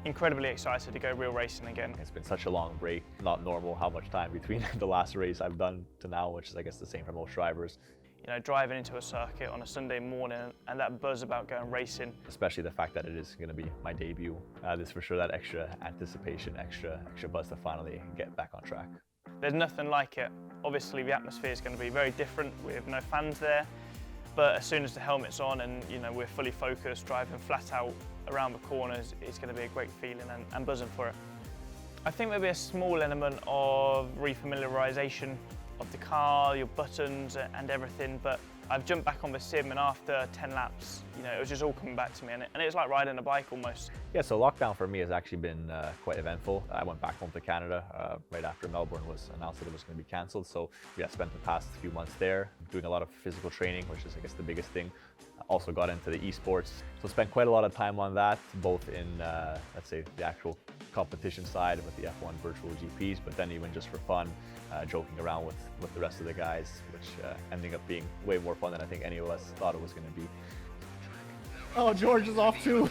incredibly excited to go real racing again. It's been such a long break, not normal how much time between the last race I've done to now, which is I guess the same for most drivers. You know, driving into a circuit on a Sunday morning and that buzz about going racing. Especially the fact that it is going to be my debut. There's for sure that extra anticipation, extra buzz to finally get back on track. There's nothing like it. Obviously the atmosphere is going to be very different with no fans there, but as soon as the helmet's on and we're fully focused, driving flat out around the corners, it's going to be a great feeling and buzzing for it. I think there'll be a small element of refamiliarisation of the car, your buttons and everything, but I've jumped back on the sim and after 10 laps, it was just all coming back to me and it was like riding a bike almost. Yeah, so lockdown for me has actually been quite eventful. I went back home to Canada right after Melbourne was announced that it was going to be cancelled. So yeah, I spent the past few months there doing a lot of physical training, which is I guess the biggest thing. Also got into the esports, so spent quite a lot of time on that, both in let's say the actual competition side with the F1 virtual GPs, but then even just for fun, joking around with the rest of the guys, which ending up being way more fun than I think any of us thought it was going to be. Oh, George is off too.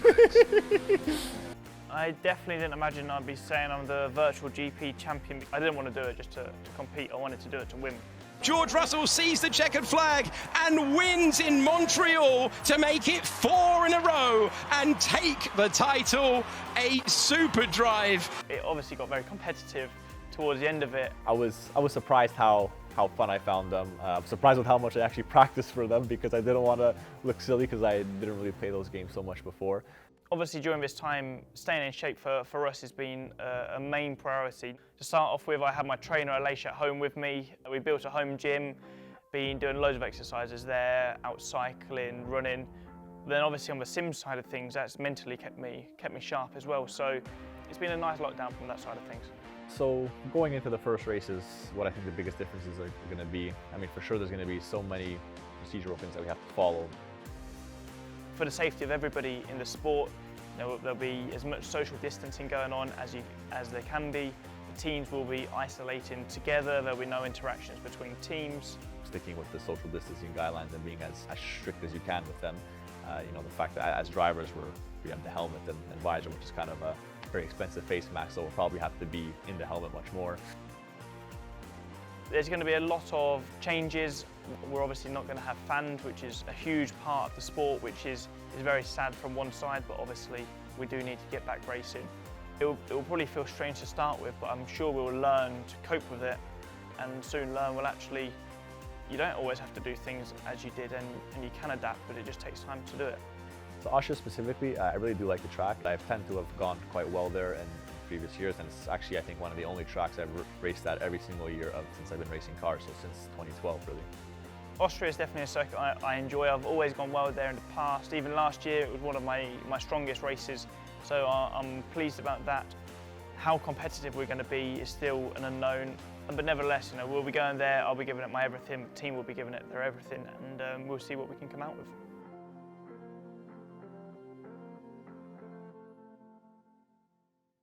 I definitely didn't imagine I'd be saying I'm the virtual GP champion. I didn't want to do it just to compete, I wanted to do it to win. George Russell sees the checkered flag and wins in Montreal to make it 4 in a row and take the title. A super drive. It obviously got very competitive towards the end of it. I was surprised how fun I found them. I'm surprised with how much I actually practiced for them because I didn't want to look silly because I didn't really play those games so much before. Obviously during this time, staying in shape for us has been a main priority. To start off with, I had my trainer Alicia at home with me. We built a home gym, been doing loads of exercises there, out cycling, running. Then obviously on the sim side of things, that's mentally kept me sharp as well. So it's been a nice lockdown from that side of things. So going into the first races, what I think the biggest differences are going to be, I mean, for sure there's going to be so many procedural things that we have to follow. For the safety of everybody in the sport, there'll be as much social distancing going on as there can be. The teams will be isolating together, there'll be no interactions between teams. Sticking with the social distancing guidelines and being as strict as you can with them. The fact that as drivers we have the helmet and visor, which is kind of a very expensive face mask, so we'll probably have to be in the helmet much more. There's going to be a lot of changes. We're obviously not going to have fans, which is a huge part of the sport, which is very sad from one side, but obviously we do need to get back racing. It will probably feel strange to start with, but I'm sure we'll learn to cope with it and soon learn, well actually, you don't always have to do things as you did and you can adapt, but it just takes time to do it. So Austria specifically, I really do like the track. I tend to have gone quite well there in previous years, and it's actually I think one of the only tracks I've raced at every single year since I've been racing cars, so since 2012 really. Austria is definitely a circuit I enjoy. I've always gone well there in the past. Even last year it was one of my strongest races, so I'm pleased about that. How competitive we're going to be is still an unknown, but nevertheless, we'll be going there, I'll be giving it my everything, the team will be giving it their everything, and we'll see what we can come out with.